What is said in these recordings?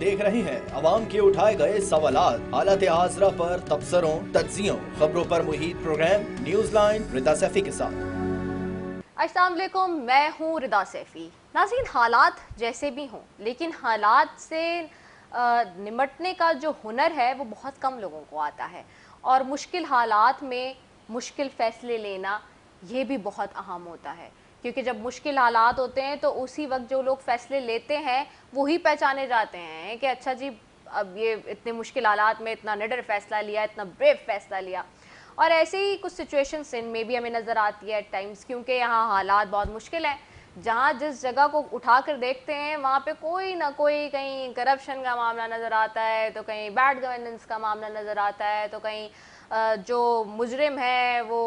देख रहे हैं अवाम के उठाए गए सवालात, हालत आजरा पर तबसरों, तज्जियों, खबरों पर मुहित प्रोग्राम न्यूज लाइन रिदा सैफी के साथ। अस्सलाम वालेकुम, मैं हूँ रिदा सैफी। नाज़रीन, हालात जैसे भी हों, लेकिन हालात से निमटने का जो हुनर है वो बहुत कम लोगों को आता है, और मुश्किल हालात में मुश्किल फ़ैसले लेना ये भी बहुत अहम होता है, क्योंकि जब मुश्किल हालात होते हैं तो उसी वक्त जो लोग फ़ैसले लेते हैं वही पहचाने जाते हैं कि अच्छा जी, अब ये इतने मुश्किल हालात में इतना निडर फ़ैसला लिया, इतना ब्रेव फ़ैसला लिया। और ऐसे ही कुछ सिचुएशंस में भी हमें नज़र आती है एट टाइम्स, क्योंकि यहाँ हालात बहुत मुश्किल हैं। जहाँ जिस जगह को उठा कर देखते हैं वहाँ पे कोई ना कोई, कहीं करप्शन का मामला नज़र आता है, तो कहीं बैड गवर्नेंस का मामला नज़र आता है, तो कहीं जो मुजरिम है वो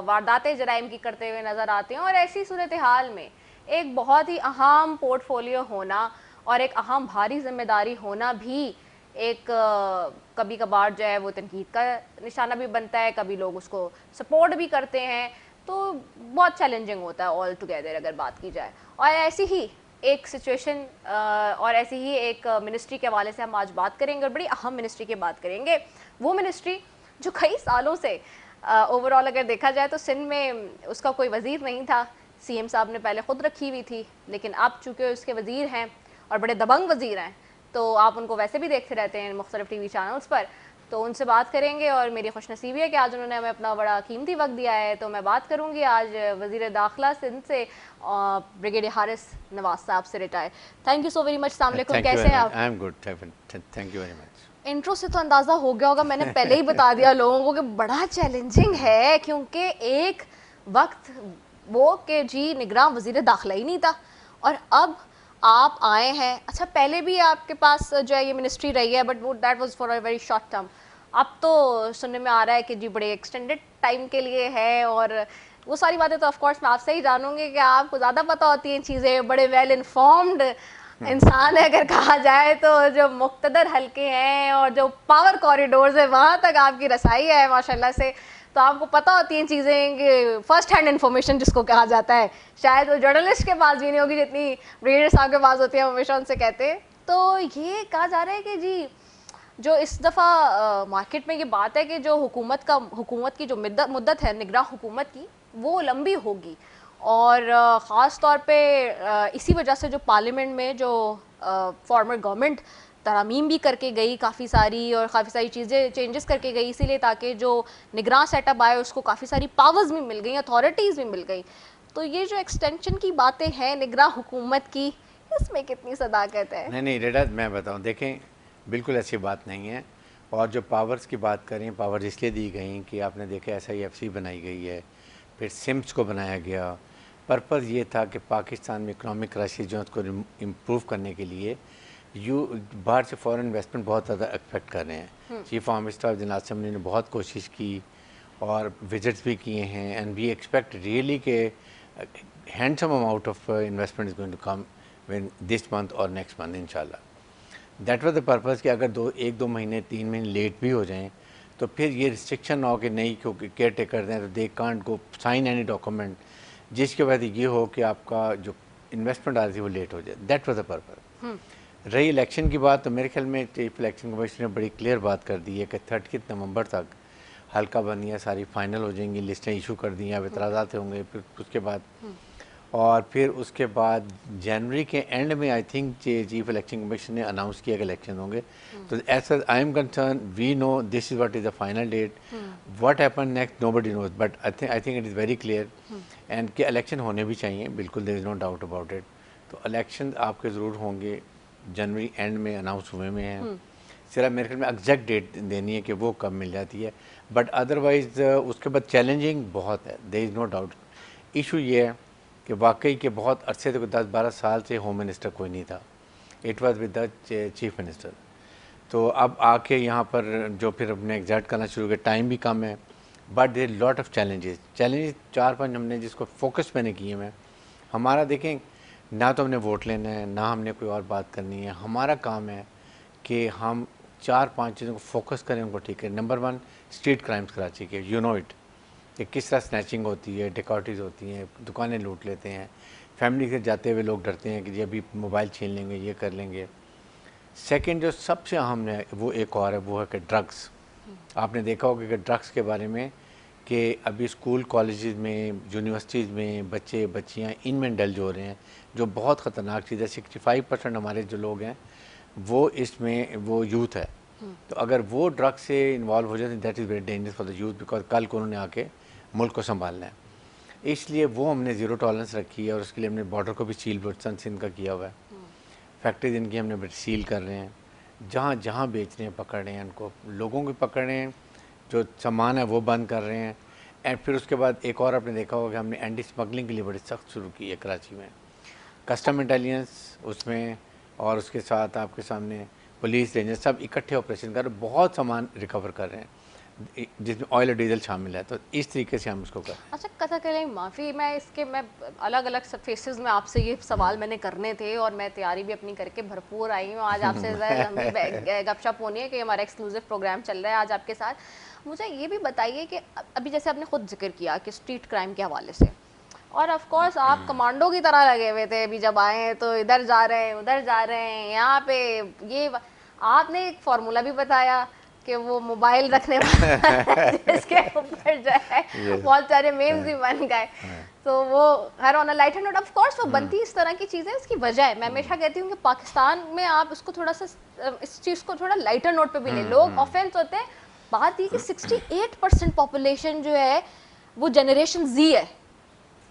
वारदातें जराइम की करते हुए नज़र आते हैं। और ऐसी सूरत हाल में एक बहुत ही अहम पोर्टफोलियो होना और एक अहम भारी जिम्मेदारी होना भी एक कभी कभार जो है वो तनकीद का निशाना भी बनता है, कभी लोग उसको सपोर्ट भी करते हैं, तो बहुत चैलेंजिंग होता है ऑल टुगेदर अगर बात की जाए। और ऐसी ही एक सिचुएशन और ऐसी ही एक मिनिस्ट्री के हवाले से हम आज बात करेंगे, और बड़ी अहम मिनिस्ट्री की बात करेंगे। वो मिनिस्ट्री जो कई सालों से ओवरऑल अगर देखा जाए तो सिंध में उसका कोई वज़ीर नहीं था। सीएम साहब ने पहले ख़ुद रखी हुई थी, लेकिन अब चूँकि उसके वज़ीर हैं और बड़े दबंग वज़ीर हैं, तो आप उनको वैसे भी देखते रहते हैं मुख्तलिफ टीवी चैनल्स पर, तो उनसे बात करेंगे। और मेरी खुशनसीबी है कि आज उन्होंने हमें अपना बड़ा कीमती वक्त दिया है, तो मैं बात करूंगी आज वज़ीर दाखिला सिंध से, ब्रिगेडियर हारिस नवाज साहब से, retire. Thank you so very much. अस्सलाम वालेकुम, कैसे हैं आप? I am good, thank you very much. Intro से तो अंदाज़ा हो गया होगा, मैंने पहले ही बता दिया लोगों को कि बड़ा चैलेंजिंग है, क्योंकि एक वक्त वो कि जी निगरां वज़ीर दाखिला ही नहीं था, और अब आप आए हैं। अच्छा, पहले भी आपके पास जो है ये मिनिस्ट्री रही है, बट वो that was for a very short term. अब तो सुनने में आ रहा है कि जी बड़े एक्सटेंडेड टाइम के लिए है, और वो सारी बातें तो ऑफ कोर्स मैं आपसे ही जानूंगी कि आपको ज़्यादा पता होती हैं चीज़ें, बड़े वेल इन्फॉर्म्ड इंसान है अगर कहा जाए तो, जो मुक्तदर हल्के हैं और जो पावर कॉरिडोर्स है वहाँ तक आपकी रसाई है माशाल्लाह से, तो आपको पता होती हैं चीज़ें कि फर्स्ट हैंड इन्फॉर्मेशन जिसको कहा जाता है, शायद वो जर्नलिस्ट के पास भी नहीं होगी जितनी ब्रिगेडियर साहब के पास होती है, हमेशा उनसे कहते हैं। तो ये कहा जा रहा है कि जी जो इस दफ़ा मार्केट में ये बात है कि जो हुकूमत की जो मुद्दत है निगरां हुकूमत की, वो लंबी होगी, और ख़ास तौर पे इसी वजह से जो पार्लियामेंट में जो फॉर्मर गवर्नमेंट तरमीम भी करके गई काफ़ी सारी, और काफ़ी सारी चीज़ें चेंजेस करके गई, इसीलिए ताकि जो निगरान सेटअप आए उसको काफ़ी सारी पावर्स भी मिल गई, अथॉरिटीज़ भी मिल गई। तो ये जो एक्सटेंशन की बातें हैं निगरान हुकूमत की, इसमें कितनी सदाकत है? नहीं रेडा, मैं बताऊं, देखें बिल्कुल ऐसी बात नहीं है। और जो पावर्स की बात करें, पावर्स इसलिए दी गई कि आपने देखा SIFC बनाई गई है, फिर सिम्स को बनाया गया। पर्पज़ ये था कि पाकिस्तान में इकनॉमिक क्राइसिस जो है उसको इम्प्रूव करने के लिए बाहर से फॉरेन इन्वेस्टमेंट बहुत ज़्यादा एक्सपेक्ट कर रहे हैं। चीफ ऑफ मिनिस्टर ऑफ जनाब असम्बली ने बहुत कोशिश की और विजिट्स भी किए हैं, एंड वी एक्सपेक्ट रियली के handsome amount of investment is going to come in this month और नेक्स्ट मंथ इंशाल्लाह। दैट वाज द पर्पज़ कि अगर 1-2 महीने 3 महीने लेट भी हो जाएं तो फिर ये रिस्ट्रिक्शन ना हो कि नहीं, क्योंकि केयर टेकर हैं तो they can't go sign any document, जिसकी वजह से ये हो कि आपका जो इन्वेस्टमेंट आ रही थी वो लेट हो जाए। That was the purpose. रही इलेक्शन की बात, तो मेरे ख्याल में चीफ इलेक्शन कमिश्नर ने बड़ी क्लियर बात कर दी है कि 30 नवंबर तक हल्का बंदियाँ सारी फाइनल हो जाएंगी, लिस्टें इशू कर दी हैं, अब एतराज़ात होंगे फिर उसके बाद, और फिर उसके बाद जनवरी के एंड में I think chief election commission ने अनाउंस किया कि इलेक्शन होंगे। तो as I am concern, we know this is what is the final date, what happen next nobody knows, but I think it is very clear and कि election होने भी चाहिए, बिल्कुल there is no doubt about it. तो election आपके ज़रूर होंगे, जनवरी and में अनाउंस हुए में हैं। सिर्फ मेरे ख्याल में एग्जैक्ट डेट देनी है कि वो कब मिल जाती है, बट अदरवाइज़ उसके बाद चैलेंजिंग बहुत है, there is no doubt. Issue ये है कि वाकई के बहुत अरसे तक 10-12 साल से होम मिनिस्टर कोई नहीं था, it was with the chief minister. तो अब आके यहाँ पर जो फिर अपने एग्जैक्ट करना शुरू किया, टाइम भी कम है, but there lot of challenges 4-5 हमने जिसको फोकस मैंने किए हैं। हमारा देखें, ना तो हमने वोट लेना है, ना हमने कोई और बात करनी है, हमारा काम है कि हम 4-5 चीज़ों को फोकस करें, उनको ठीक करें। नंबर 1, स्ट्रीट क्राइम्स कराची के, यू नो इट, कि किस तरह स्नैचिंग होती है, डिकॉटीज़ होती हैं, दुकानें लूट लेते हैं, फैमिली से जाते हुए लोग डरते हैं कि जी अभी मोबाइल छीन लेंगे, ये कर लेंगे। सेकंड जो सबसे अहम है वो एक और है, वो है कि ड्रग्स। आपने देखा होगा कि ड्रग्स के बारे में कि अभी स्कूल कॉलेजेस में यूनिवर्सिटीज़ में बच्चे बच्चियां इनमें इंडल्ज हो रहे हैं, जो बहुत ख़तरनाक चीज़ है। 65% हमारे जो लोग हैं वो इसमें वो यूथ है। तो अगर वो ड्रग्स से इन्वॉल्व हो जाते हैं that is very dangerous for the youth, because कल को उन्होंने आके मुल्क को संभालना है। इसलिए वो हमने ज़ीरो टॉलरेंस रखी है और उसके लिए हमने बॉर्डर को भी सील बलूचिस्तान सिंध का किया हुआ है। फैक्ट्रीज इनकी हमने सील कर रहे हैं, जहाँ जहाँ बेच रहे हैं पकड़ रहे हैं उनको, लोगों को पकड़ रहे हैं, जो सामान है वो बंद कर रहे हैं। एंड फिर उसके बाद एक और आपने देखा होगा कि हमने एंटी स्मगलिंग के लिए बड़ी सख्त शुरू की है कराची में, कस्टम इंटेलिजेंस उसमें, और उसके साथ आपके सामने पुलिस रेंजर सब इकट्ठे ऑपरेशन कर रहे हैं, बहुत सामान रिकवर कर रहे हैं जिसमें ऑयल और डीजल शामिल है। तो इस तरीके से हम इसको कर रहे हैं। अच्छा कथा करें माफ़ी, मैं अलग अलग फेसेस में आपसे ये सवाल मैंने करने थे और मैं तैयारी भी अपनी करके भरपूर आई हूँ। आज आपसे लंबी गपशप होनी है कि हमारा एक्सक्लूसिव प्रोग्राम चल रहा है आज आपके साथ। मुझे ये भी बताइए कि अभी जैसे आपने खुद जिक्र किया कि स्ट्रीट क्राइम के हवाले से, और ऑफ कोर्स आप कमांडो की तरह लगे हुए थे, अभी जब आए हैं तो इधर जा रहे हैं उधर जा रहे हैं, यहाँ पे ये आपने एक फार्मूला भी बताया कि वो मोबाइल रखने वाला जिसके ऊपर जो है बहुत सारे मेम्स भी बन गए। तो वो her on a lighter note, of course वो बनती इस तरह की चीज़ें, इसकी वजह है। मैं हमेशा कहती हूँ कि पाकिस्तान में आप इसको थोड़ा सा इस चीज़ को थोड़ा लाइटर नोट पे भी ले, लोग ऑफेंस होते हैं। बात ये कि 68% पॉपुलेशन जो है वो जनरेशन जी है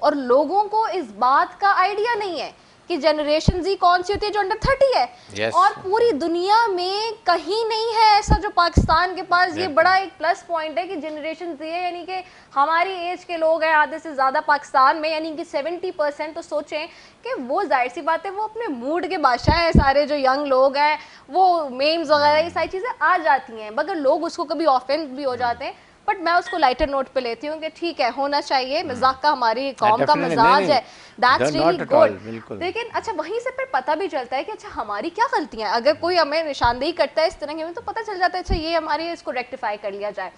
और लोगों को इस बात का आइडिया नहीं है कि जनरेशन जी कौन सी होती है, जो अंडर 30 है। Yes. और पूरी दुनिया में कहीं नहीं है ऐसा जो पाकिस्तान के पास ये बड़ा एक प्लस पॉइंट है कि जनरेशन जी है, यानी कि हमारी एज के लोग हैं आधे से ज़्यादा पाकिस्तान में, यानी कि 70%। तो सोचें कि वो जाहिर सी बात है वो अपने मूड के बादशाह हैं, सारे जो यंग लोग हैं वो मेम्स वगैरह ये सारी चीज़ें आ जाती हैं, मगर लोग उसको कभी ऑफेंस भी हो जाते हैं। बट मैं उसको लाइटर नोट पे लेती हूँ कि ठीक है होना चाहिए, मजाक का हमारी कौम का मिजाज है, दैट्स रियली गुड। लेकिन अच्छा वहीं से फिर पता भी चलता है कि अच्छा हमारी क्या गलतियाँ हैं। अगर कोई हमें निशानदेही करता है इस तरह की तो पता चल जाता है अच्छा ये हमारी, इसको रेक्टिफाई कर लिया जाए।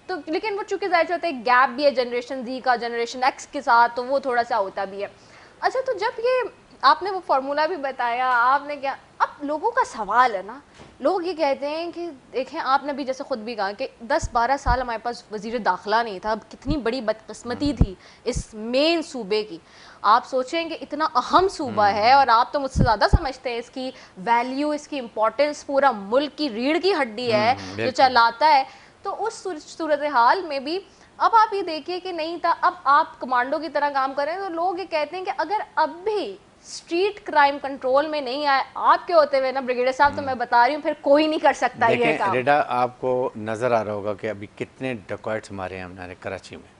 तो लेकिन वो चूंकि जाहिर होता है गैप भी है जनरेशन जी का जनरेशन एक्स के साथ, तो वो थोड़ा सा होता भी है। अच्छा तो जब ये आपने वो फार्मूला भी बताया, आपने क्या, अब लोगों का सवाल है ना, लोग ये कहते हैं कि देखें आपने भी जैसे खुद भी कहा कि 10-12 साल हमारे पास वज़ीर दाखिला नहीं था, अब कितनी बड़ी बदकिस्मती थी इस मेन सूबे की। आप सोचें कि इतना अहम सूबा है और आप तो मुझसे ज़्यादा समझते हैं इसकी वैल्यू, इसकी इम्पोर्टेंस, पूरा मुल्क की रीढ़ की हड्डी है जो चलाता है। तो उस सूरत हाल में भी अब आप ये देखिए कि नहीं था, अब आप कमांडो की तरह काम कर रहे हैं। तो लोग ये कहते हैं कि अगर अब भी स्ट्रीट क्राइम कंट्रोल में नहीं आए आपके होते हुए ना ब्रिगेडियर साहब, तो मैं बता रही हूँ फिर कोई नहीं कर सकता ये काम। रेडा आपको नज़र आ रहा होगा कि अभी कितने डकॉइट्स मारे हैं हमारे कराची में,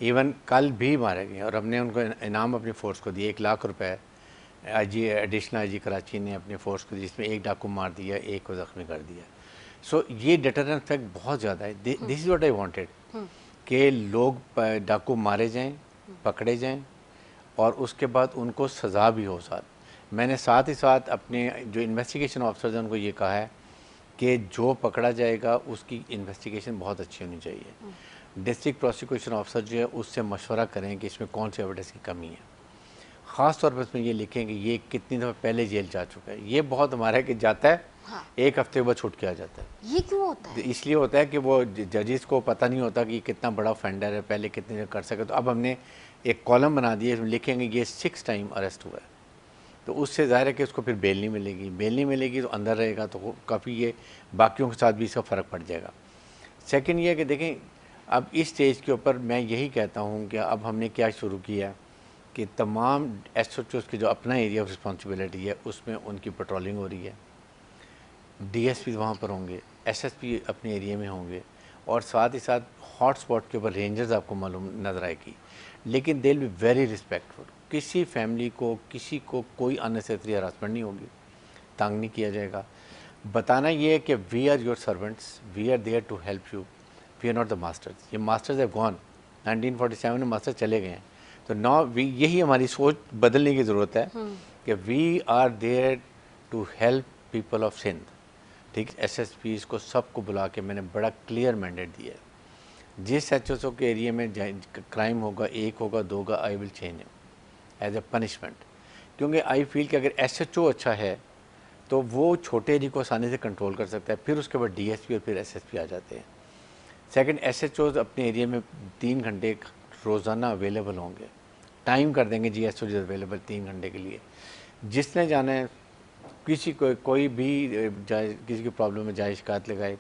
इवन कल भी मारे गए और हमने उनको इनाम अपनी फ़ोर्स को दिए 1 लाख रुपए। IG एडिशनल IG कराची ने अपनी फ़ोर्स को, जिसमें एक डाकू मार दिया, एक को ज़ख्मी कर दिया। सो ये डिटरेंट इफेक्ट बहुत ज़्यादा है। This is what I wanted कि लोग डाकू मारे जाएं, पकड़े जाएं और उसके बाद उनको सज़ा भी हो। साथ मैंने साथ ही साथ अपने जो इन्वेस्टिगेशन ऑफिसर्स हैं उनको ये कहा है कि जो पकड़ा जाएगा उसकी इन्वेस्टिगेशन बहुत अच्छी होनी चाहिए। डिस्ट्रिक्ट प्रोसिक्यूशन ऑफिसर जो है उससे मशवरा करें कि इसमें कौन सी एविडेंस की कमी है। ख़ास तौर पर इसमें ये लिखें कि ये कितनी दफ़ा पहले जेल जा चुका है। ये बहुत हमारा है कि जाता है, हाँ। 1 हफ्ते बाद छूट के आ जाता है। ये क्यों होता है? इसलिए होता है कि वो जजेस को पता नहीं होता कि कितना बड़ा ऑफेंडर है, पहले कितने कर सके। तो अब हमने एक कॉलम बना दिया, लिखेंगे ये 6 टाइम अरेस्ट हुआ है, तो उससे ज़ाहिर है कि उसको फिर बेल नहीं मिलेगी। बेल नहीं मिलेगी तो अंदर रहेगा, तो काफ़ी ये बाकियों के साथ भी इसका फ़र्क पड़ जाएगा। सेकंड ये है कि देखें अब इस स्टेज के ऊपर मैं यही कहता हूँ कि अब हमने क्या शुरू किया कि तमाम SHOs की जो अपना एरिया ऑफ रिस्पॉन्सिबिलिटी है उसमें उनकी पेट्रोलिंग हो रही है। DSP वहाँ पर होंगे, SSP अपने एरिया में होंगे और साथ ही साथ हॉट स्पॉट के ऊपर रेंजर्स आपको मालूम नज़र आएगी। लेकिन they will be very respectful. किसी फैमिली को, किसी को कोई अननेसेसरी हरासमेंट नहीं होगी, तंग नहीं किया जाएगा। बताना ये है कि we are your servants, we are there to help you, we are not the masters. ये मास्टर्स हैव गॉन, 1947 में मास्टर चले गए हैं। तो नाउ वी, यही हमारी सोच बदलने की ज़रूरत है कि we are there to help people of Sindh. ठीक, SSPs को सबको बुला के मैंने बड़ा क्लियर मैंडेट दिया है। जिस HSO के एरिया में क्राइम होगा, 1 होगा, 2 होगा, I will change him as a punishment. क्योंकि आई फील कि अगर SHO अच्छा है तो वो छोटे एरिया को आसानी से कंट्रोल कर सकता है। फिर उसके बाद डीएसपी और फिर एसएसपी आ जाते हैं। सेकंड, एसएचओज अपने एरिया में 3 घंटे रोज़ाना अवेलेबल होंगे, टाइम कर देंगे जी एसओ अवेलेबल 3 घंटे के लिए। जिसने जाना है, किसी को कोई भी जाए, किसी की प्रॉब्लम में जाए, शिकायत लगाए,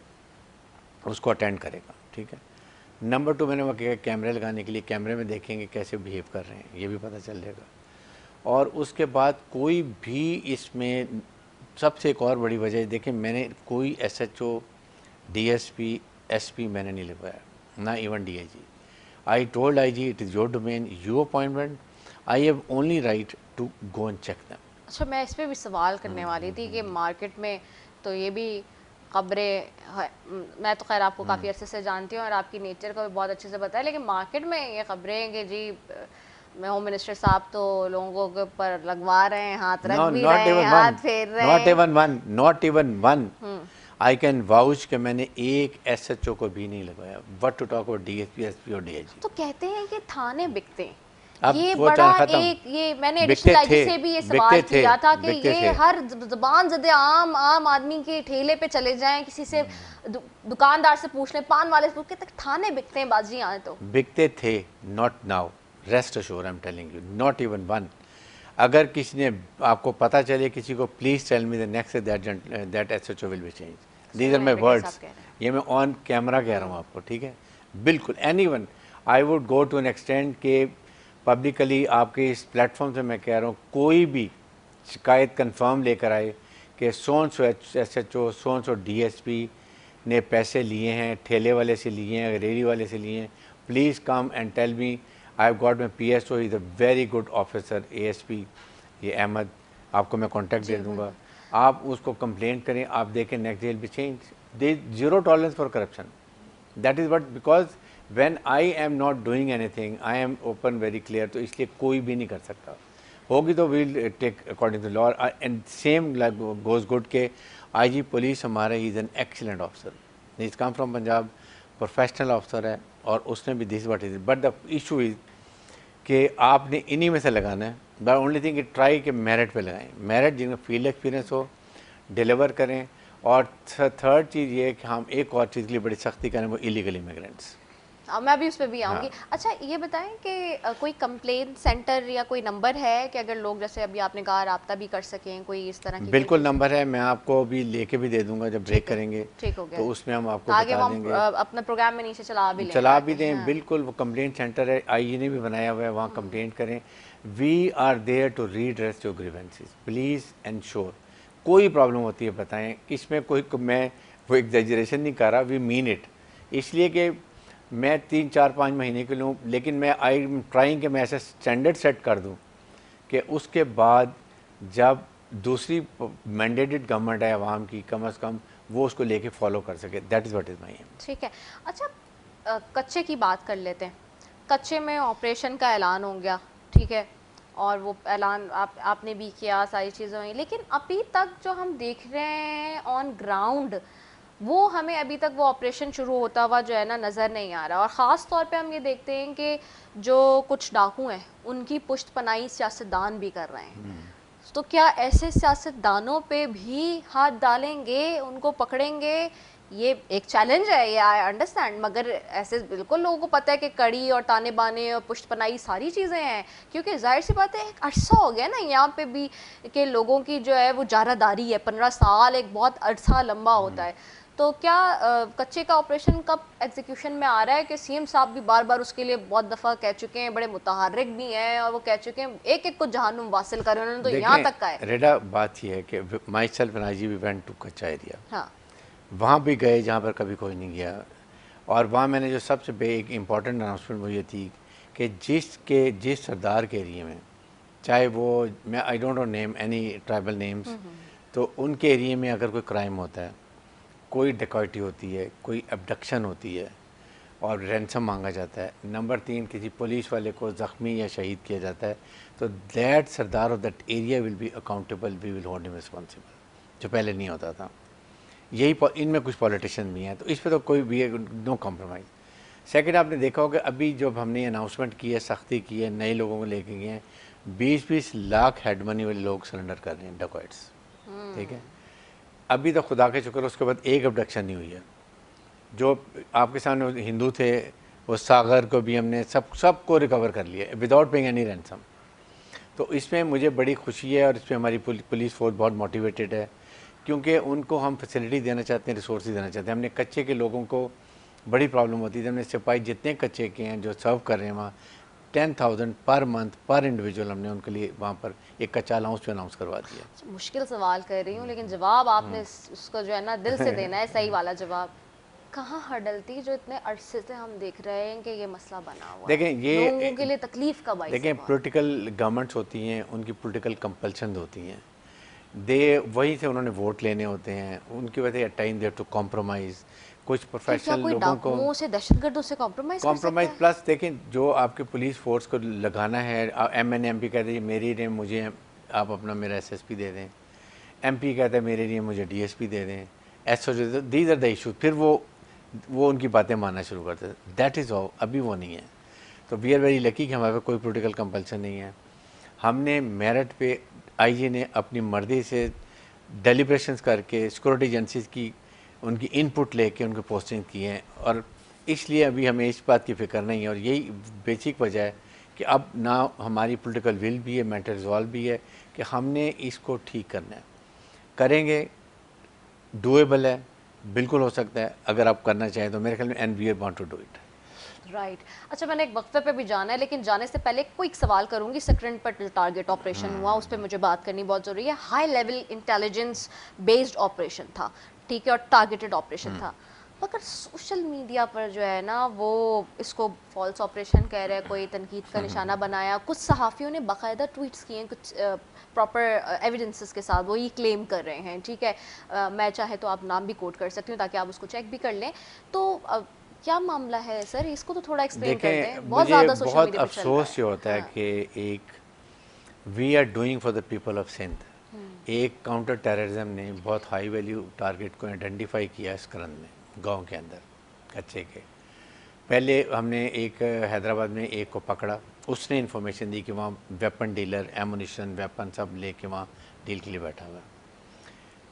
उसको अटेंड करेगा, ठीक है। नंबर 2, मैंने वहाँ कैमरे लगाने के लिए, कैमरे में देखेंगे कैसे बिहेव कर रहे हैं, ये भी पता चल जाएगा। और उसके बाद कोई भी इसमें, सबसे एक और बड़ी वजह देखें, मैंने कोई एसएचओ, डीएसपी, एसपी मैंने नहीं लगवाया, ना even DIG. I told IG it is your domain, your appointment, I have only right to go and check them. अच्छा, मैं इस पे भी सवाल करने वाली थी कि मार्केट में तो ये भी खबरें, मैं तो खैर आपको काफ़ी अरसे से जानती हूँ और आपकी नेचर को भी बहुत अच्छे से पता है, लेकिन मार्केट में ये खबरें हैं कि जी मैं होम मिनिस्टर साहब तो लोगों के ऊपर लगवा रहे हैं, हाथ रख भी रहे हैं, हाथ फेर रहे हैं। Not even one I can vouch कि मैंने एक एसएचओ को भी नहीं लगाया। What to talk about DSP, SP और डीआईजी। तो कहते हैं कि थाने बिकते हैं, अब ये वो बड़ा खत्म। एक, ये मैंने एडिशनल आईजी से भी ये सवाल किया था कि ये हर जुबान ज़दे आम आदमी के ठेले पे चले जाएं, किसी से दुकानदार से पूछ लें, पान वाले से पूछ लें, थाने बिकते हैं बाजी यहाँ तो। बिकते थे, not now, rest assure, I am telling you, not even one. अगर किसी ने, आपको पता चले किसी को, please tell me the next that SHO will be change. These are my words, ये मैं ऑन कैमरा कह रहा हूँ आपको, ठीक है। बिल्कुल anyone, I would go to an extend के पब्लिकली आपके इस प्लेटफॉर्म से मैं कह रहा हूँ, कोई भी शिकायत कंफर्म लेकर आए कि सो एसएचओ, सो डीएसपी ने पैसे लिए हैं, ठेले वाले से लिए हैं, रेडी वाले से लिए हैं, please come and tell me. I have got my PSO, is a very good officer, ASP ये अहमद, आपको मैं कॉन्टैक्ट दे दूँगा, आप उसको कंप्लेंट करें, आप देखें, next day will be change. They zero tolerance for corruption, that is what, because when I am not doing anything, I am open very clear, तो इसलिए कोई भी नहीं कर सकता। होगी तो we'll take according to law. And same goes good के आईजी पुलिस हमारा, he is an excellent officer, he is come from Punjab, professional officer है, और उसने भी this what is. But the issue is कि आपने इन्हीं में से लगाना है। द ओनली थिंग कि ट्राई के मेरिट पे लगाएं, मेरिट जिनका फील्ड एक्सपीरियंस हो, डिलीवर करें। और थर्ड चीज़ ये है कि हम एक और चीज़ के लिए बड़ी सख्ती करें, वो इलीगल इमिग्रेंट्स। मैं भी उस पर भी आऊँगी। अच्छा, ये बताएं कि कोई कंप्लेंट सेंटर या कोई नंबर है कि अगर लोग, जैसे अभी आपने कहा, राब्ता भी कर सकें, कोई इस तरह की? बिल्कुल नंबर है, मैं आपको अभी लेके भी दे दूंगा जब ब्रेक करेंगे, ठीक हो गया, तो उसमें हम आपको आगे बता देंगे, अपना प्रोग्राम में नीचे चला भी दें। हाँ। बिल्कुल, वो कंप्लेंट सेंटर है, आईजी ने भी बनाया हुआ है, वहाँ कंप्लेंट करें। We are there to redress your grievances, please ensure. कोई प्रॉब्लम होती है बताएं, इसमें कोई, मैं वो एग्जैजरेशन नहीं कर रहा, वी मीन इट। इसलिए कि मैं 3, 4, 5 महीने के लूँ, लेकिन मैं आई एम ट्राइंग कि मैं ऐसा स्टैंडर्ड सेट कर दूँ कि उसके बाद जब दूसरी मैंडेटेड गवर्नमेंट है आवाम की, कम अज़ कम वो उसको लेके फॉलो कर सके। That is what is my aim. ठीक है। अच्छा, कच्चे की बात कर लेते हैं। कच्चे में ऑपरेशन का ऐलान हो गया, ठीक है, और वो ऐलान आपने भी किया, सारी चीज़ें हुई, लेकिन अभी तक जो हम देख रहे हैं ऑन ग्राउंड, वो हमें अभी तक वो ऑपरेशन शुरू होता हुआ जो है ना नज़र नहीं आ रहा। और ख़ास तौर पे हम ये देखते हैं कि जो कुछ डाकू हैं, उनकी पुश्तपनाही सियासतदान भी कर रहे हैं। तो क्या ऐसे सियासतदानों पे भी हाथ डालेंगे, उनको पकड़ेंगे? ये एक चैलेंज है, ये आई अंडरस्टैंड, मगर ऐसे बिल्कुल लोगों को पता है कि कड़ी और ताने बाने और पुश्तपनाही सारी चीज़ें हैं, क्योंकि जाहिर सी बात है, एक अरसा हो गया ना यहाँ पे भी कि लोगों की जो है वो जारादारी है। 15 साल एक बहुत अरसा लंबा होता है। तो क्या कच्चे का ऑपरेशन कब एग्जीक्यूशन में आ रहा है? कि सीएम साहब भी बार बार उसके लिए बहुत दफ़ा कह चुके हैं, बड़े मुतहर्रिक भी हैं, और वो कह चुके हैं एक एक को जहन्नुम वासिल करें, उन्होंने तो यहाँ तक कहा है। रेडा, बात यह है कि myself and IG we went to कच्चा एरिया, हाँ, वहाँ भी गए जहाँ पर कभी कोई नहीं गया। और वहाँ मैंने जो सबसे एक इम्पॉर्टेंट अनाउंसमेंट वो ये थी कि जिस सरदार के एरिया में, चाहे वो, मैं I don't know name any tribal names, तो उनके एरिया में अगर कोई क्राइम होता है, कोई डकैती होती है, कोई अबडक्शन होती है और रैंसम मांगा जाता है, नंबर 3 किसी पुलिस वाले को ज़ख्मी या शहीद किया जाता है, तो दैट सरदार of that area will be accountable, we will hold him responsible, जो पहले नहीं होता था। यही इनमें कुछ पॉलिटिशियन भी हैं, तो इस पर तो कोई भी नो कॉम्प्रोमाइज़। सेकंड, आपने देखा होगा अभी जब हमने अनाउंसमेंट की है, सख्ती की है, नए लोगों को लेके गए हैं, 20-20 लाख हेड मनी वाले लोग सरेंडर कर रहे हैं, डकैट्स, ठीक है। अभी तक खुदा के शुक्र उसके बाद एक अबडक्शन नहीं हुई है। जो आपके सामने हिंदू थे वो सागर को भी हमने सबको रिकवर कर लिया विदाउट पेइंग एनी रैंसम। तो इसमें मुझे बड़ी खुशी है और इसमें हमारी पुलिस फोर्स बहुत मोटिवेटेड है, क्योंकि उनको हम फैसिलिटी देना चाहते हैं, रिसोर्स देना चाहते हैं। हमने कच्चे के लोगों को बड़ी प्रॉब्लम होती थी, हमने सिपाही जितने कच्चे के हैं जो सर्व कर रहे हैं वहाँ 10,000 पर मंथ पर इंडिविजुअल हमने उनके लिए वहाँ पर एक कच्चा अलाउंस पे अनाउंस करवा दिया। मुश्किल सवाल कर रही हूँ लेकिन जवाब आपने उसको जो है ना दिल से देना है, सही वाला जवाब। कहाँ हर्डल थी जो इतने अरसे से हम देख रहे हैं कि ये मसला बना हुआ देखें है, ये लोगों के लिए तकलीफ का बाइस देखें है बहुत। पॉलिटिकल गवर्नमेंट्स होती हैं, उनकी पॉलिटिकल कंपल्शन होती हैं, दे वहीं से उन्होंने वोट लेने होते हैं, उनकी वजह से टाइम देयर टू कॉम्प्रोमाइज़। कुछ तो क्या प्रोफेशनल कोई लोगों को डाकुओं से दहशतगर्दों से कॉम्प्रोमाइज कर सकता कॉम्प्रोमाइज़ है? प्लस देखें जो आपके पुलिस फोर्स को लगाना है, MNMP कहते हैं मेरी ने मुझे आप अपना मेरा SSP दे दें, MP कहते हैं मेरे लिए मुझे DSP दे दें, SO these are the issue. फिर वो उनकी बातें मानना शुरू करते थे। दैट इज़ ऑल, अभी वो नहीं है। तो वी आर वेरी लकी कि हमारे पास कोई पोलिटिकल कंपल्सन नहीं है। हमने मेरिट पे IG ने अपनी मर्जी से डेलिब्रेशंस करके सिक्योरिटी एजेंसीज की उनकी इनपुट लेके उनको पोस्टिंग की हैं, और इसलिए अभी हमें इस बात की फ़िक्र नहीं है। और यही बेसिक वजह है कि अब ना हमारी पॉलिटिकल विल भी है, मेंटल रिजॉल्व भी है कि हमने इसको ठीक करना है। करेंगे, डूएबल है, बिल्कुल हो सकता है अगर आप करना चाहें तो। मेरे ख्याल में and we want to do it. Right अच्छा, मैंने एक वक्फे पे भी जाना है लेकिन जाने से पहले कोई सवाल करूंगी। सकरन पर टारगेट ऑपरेशन हुआ, उस पर मुझे बात करनी बहुत ज़रूरी है। High level intelligence based operation था, ठीक है, और टारगेटेड ऑपरेशन था, मगर सोशल मीडिया पर जो है ना वो इसको फॉल्स ऑपरेशन कह रहे हैं, कोई तनकीद का निशाना बनाया। कुछ सहाफ़ियों ने बाकायदा ट्वीट्स किए हैं कुछ प्रॉपर एविडेंसेस के साथ, वो ये क्लेम कर रहे हैं, ठीक है। मैं चाहे तो आप नाम भी कोट कर सकती हूँ ताकि आप उसको चेक भी कर लें। तो क्या मामला है सर, इसको तो थोड़ा एक्सप्लेन कर देखें, दें, बहुत मुझे ज़्यादा सोशल बहुत मीडिया पे चल रहा अफसोस ये होता है हाँ। कि एक we are doing for the people of Sindh, एक काउंटर टेररिज्म ने बहुत हाई वैल्यू टारगेट को आइडेंटिफाई किया इस करन में, गांव के अंदर कच्चे के। पहले हमने एक हैदराबाद में एक को पकड़ा, उसने इन्फॉर्मेशन दी कि वहाँ वेपन डीलर, एमुनिशन, वेपन सब लेके वहाँ डील के लिए बैठा हुआ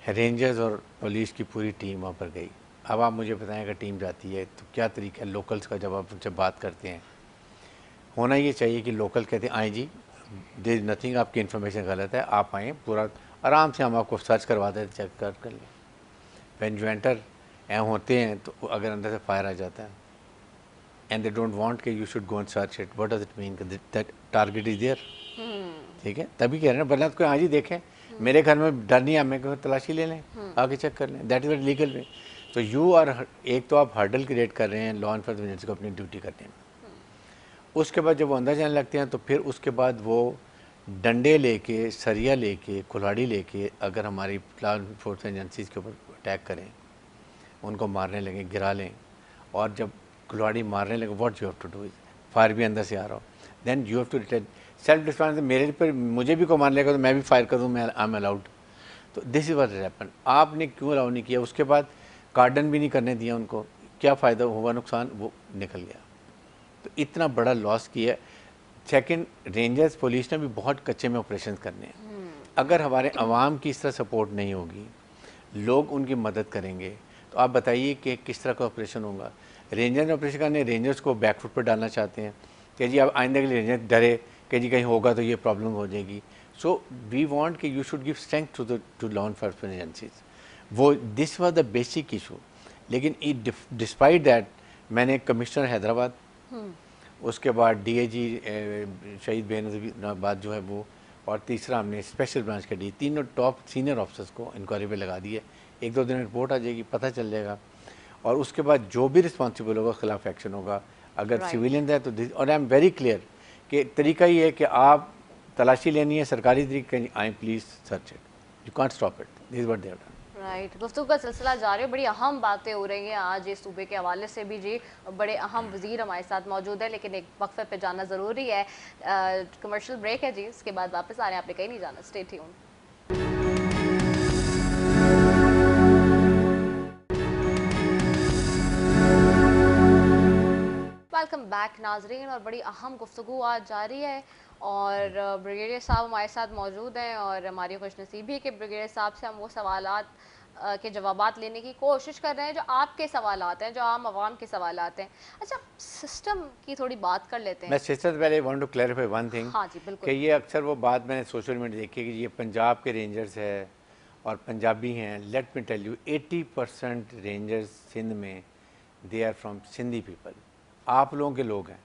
है। रेंजर्स और पुलिस की पूरी टीम वहाँ पर गई। अब आप मुझे बताएं अगर टीम जाती है तो क्या तरीका है लोकल्स का, जब आप उनसे बात करते हैं होना ये चाहिए कि लोकल कहते हैं आए जी, देयर इज नथिंग, आपकी इन्फॉर्मेशन गलत है, आप आएँ, पूरा आराम से हम आपको सर्च करवा देते, चेक कर लें। व्हेन यू एंटर होते हैं तो अगर अंदर से फायर आ जाता है एंड दे डोंट वांट कि you should go and search it, what does it mean that target is there, ठीक है, तभी कह रहे हैं। बल्कि कोई आज ही देखें, मेरे घर में डर नहीं है, हमें कहीं तलाशी ले लें, आके चेक कर लें, that is very legal way. तो यू आर, एक तो आप हर्डल क्रिएट कर रहे हैं लॉ एनफोर्समेंट एजेंसी को अपनी ड्यूटी करने में। उसके बाद जब वो अंदर जाने लगते हैं तो फिर उसके बाद वो डंडे लेके, सरिया लेके, कुल्हाड़ी लेके अगर हमारी लॉ एनफोर्समेंट एजेंसीज के ऊपर अटैक करें, उनको मारने लगे, गिरा लें, और जब कुल्हाड़ी मारने लगे, what you have to do is, fire भी अंदर से आ रहा हो, then you have to return self defence. मेरे पर मुझे भी को मार लेगा तो मैं भी फायर कर दूँ, मैं आई एम अलाउड। तो दिस इज व्हाट हैपन। आपने क्यों अलाउ नहीं किया? उसके बाद कार्डन भी नहीं करने दिया उनको, क्या फ़ायदा हुआ, नुकसान वो निकल गया। तो इतना बड़ा लॉस किया। सेकंड, रेंजर्स पुलिस ने भी बहुत कच्चे में ऑपरेशन करने हैं। अगर हमारे अवाम की इस तरह सपोर्ट नहीं होगी, लोग उनकी मदद करेंगे, तो आप बताइए कि किस तरह का ऑपरेशन होगा। रेंजर ने ऑपरेशन करने, रेंजर्स को बैकफुट पर डालना चाहते हैं कि जी अब आइंदा के लिए रेंजर डरे कि जी कहीं होगा तो ये प्रॉब्लम हो जाएगी। सो वी वांट कि you should give strength to law enforcement agencies. वो this was the basic issue. लेकिन डिस्पाइट दैट मैंने कमिश्नर हैदराबाद, उसके बाद DIG शहीद बेनज़ीराबाद जो है वो, और तीसरा हमने स्पेशल ब्रांच का डी, तीनों टॉप सीनियर ऑफिसर्स को इंक्वायरी पे लगा दिए। 1-2 दिन में रिपोर्ट आ जाएगी, पता चल जाएगा, और उसके बाद जो भी रिस्पॉन्सिबल होगा खिलाफ एक्शन होगा। अगर सिविलियन है तो और आई एम वेरी क्लियर कि तरीका ये है कि आप तलाशी लेनी है सरकारी तरीके, I please search it, you can't stop it, this is what they have done. Right, गुफ्तगू का सिलसिला जारी है, बड़ी अहम बातें हो रही हैं आज इस सूबे के हवाले से भी जी। बड़े अहम वज़ीर हमारे साथ मौजूद है, लेकिन एक वक्फे पे जाना ज़रूरी है। कमर्शियल ब्रेक है जी, इसके बाद वापस आ रहे हैं, आपने कहीं नहीं जाना, स्टे ट्यून्ड। वेलकम बैक नाजरीन, और बड़ी अहम गुफ्तगू आज जारी है, और ब्रिगेडियर साहब हमारे साथ मौजूद हैं, और हमारी खुशनसीबी है कि ब्रिगेडियर साहब से हम वो सवालात के जवाबात लेने की कोशिश कर रहे हैं, जो आपके सवालात हैं, जो आम आवाम के सवालात हैं। अच्छा, सिस्टम की थोड़ी बात कर लेते मैं हैं। सिस्टर पहले want to clarify one thing हाँ जी, कि बिल्कुल। ये अक्सर वो बात मैंने सोशल मीडिया देखी है कि ये पंजाब के रेंजर्स है और पंजाबी हैं। Let me tell you 80% rangers Sindh में they are from Sindhi people, आप लोगों के लोग हैं।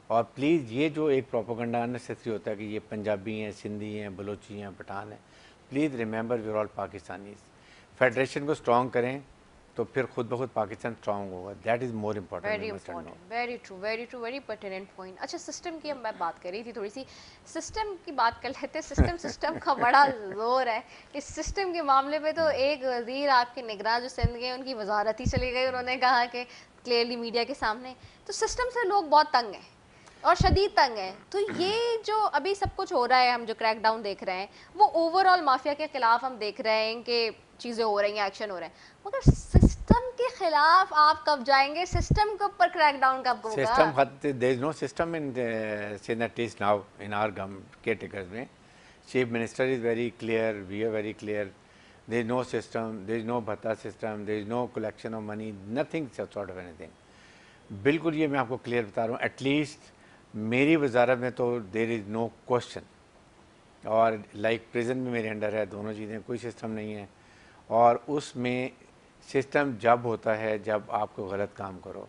और प्लीज़ ये जो एक प्रोपोगंडा अननेसेसरी होता है कि ये पंजाबी हैं, सिंधी हैं, बलोची हैं, पठान हैं, please remember we are all Pakistanis. Federation को स्ट्रॉन्ग करें तो फिर खुद ब खुद पाकिस्तान स्ट्रॉन्ग होगा। That is more important. Very important, very true, very true, very pertinent point. अच्छा, सिस्टम की अब मैं बात कर रही थी, थोड़ी सी सिस्टम की बात कर लेते हैं। सिस्टम का बड़ा जोर है इस सिस्टम के मामले पे। तो एक वजीर आपके निगरान जो सिंध के, उनकी वजारत ही चली गई। उन्होंने कहा कि क्लियरली मीडिया के सामने, तो सिस्टम से लोग बहुत तंग हैं और शदीद तंग है। तो ये जो अभी सब कुछ हो रहा है, हम जो क्रैकडाउन देख रहे हैं, वो ओवरऑल माफिया के खिलाफ हम देख रहे हैं कि चीज़ें हो रही हैं, एक्शन हो रहे हैं, मगर सिस्टम के खिलाफ आप कब जाएंगे? सिस्टम के ऊपर क्रैकडाउन कब होगा? System there is no system in Sindh at least now in our government caretakers में। Chief minister is very clear, we are very clear, there is no system, there is no bhatta system, there is no collection of money, nothing sort of anything. बिल्कुल ये मैं आपको clear बता रहा हूँ। At least मेरी वजारत में तो देयर इज़ नो क्वेश्चन, और लाइक प्रिजन में मेरे अंडर है, दोनों चीज़ें, कोई सिस्टम नहीं है। और उसमें सिस्टम जब होता है जब आपको गलत काम करो।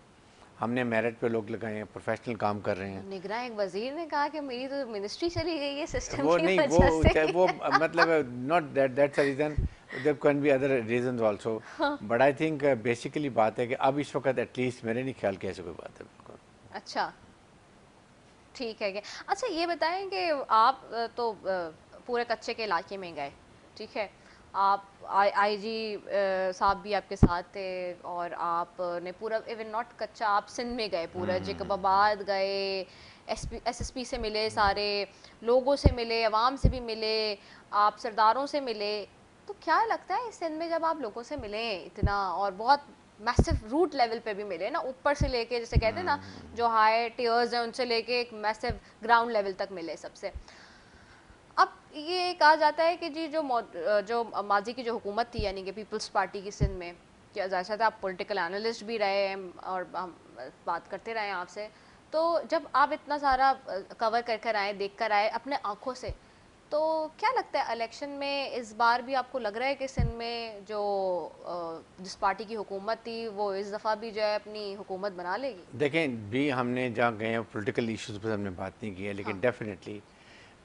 हमने मेरिट पे लोग लगाए हैं, प्रोफेशनल काम कर रहे हैं। निगरान एक वजीर ने कहा कि मेरी तो मिनिस्ट्री चली गई है सिस्टम वो की नहीं, वजह से। वो मतलब not that's a reason, there can be other reasons also, but I think basically बात है कि अब इस वक्त एटलीस्ट मेरे नहीं ख्याल कि ऐसी कोई बात है। बिल्कुल अच्छा, ठीक है। अच्छा, ये बताएं कि आप तो पूरे कच्चे के इलाके में गए, ठीक है, आप आईजी साहब भी आपके साथ थे, और आपने पूरा इवन नॉट कच्चा, आप सिंध में गए, पूरा जैकबाबाद गए, एसएसपी से मिले, सारे लोगों से मिले, अवाम से भी मिले, आप सरदारों से मिले। तो क्या लगता है इस सिंध में जब आप लोगों से मिले इतना, और बहुत मैसिव रूट लेवल पे भी मिले ना, ऊपर से लेके, जैसे कहते हैं ना, जो हाई टियर्स हैं उनसे लेके एक मैसिव ग्राउंड लेवल तक मिले सबसे। अब ये कहा जाता है कि जी जो माजी की जो हुकूमत थी, यानी कि पीपल्स पार्टी की सिंध में, क्या जैसा था, आप पॉलिटिकल एनालिस्ट भी रहे हैं और हम बात करते रहे हैं आपसे, तो जब आप इतना सारा कवर कर कर आए, देख कर आए अपने आँखों से, तो क्या लगता है इलेक्शन में इस बार भी आपको लग रहा है कि सिंध में जो जिस पार्टी की हुकूमत थी वो इस दफ़ा भी जो है अपनी हुकूमत बना लेगी? देखें भी, हमने जहाँ गए हैं पॉलिटिकल इश्यूज़ पर हमने बात नहीं की है, लेकिन हाँ। डेफिनेटली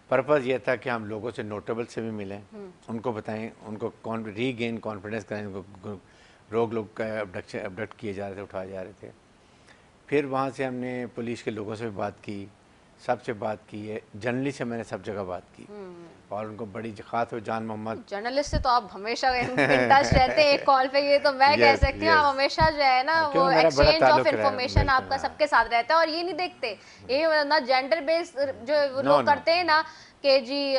पर्पज़ ये था कि हम लोगों से, नोटेबल से भी मिलें, उनको बताएं, उनको रीगेन कॉन्फिडेंस कराएं। उनको लोग का अबडक्ट किए जा रहे थे, उठाए जा रहे थे। फिर वहाँ से हमने पुलिस के लोगों से भी बात की, सबसे बात की है, जर्नलिस्ट से मैंने सब जगह बात की, और उनको बड़ी खास जान मोहम्मद। जर्नलिस्ट से तो आप हमेशा इन टच रहते हैं एक कॉल पे, ये तो मैं कह सकती हूँ। आप हमेशा जो है ना, वो क्योंकि मेरा बड़ा एक्सचेंज ऑफ ताल्लुक रहा है, इंफॉर्मेशन बिल्कुल, आपका हाँ। सबके साथ रहता है, और ये नहीं देखते, ये ना जेंडर बेस्ड जो नो लोग नो करते हैं ना, कि जी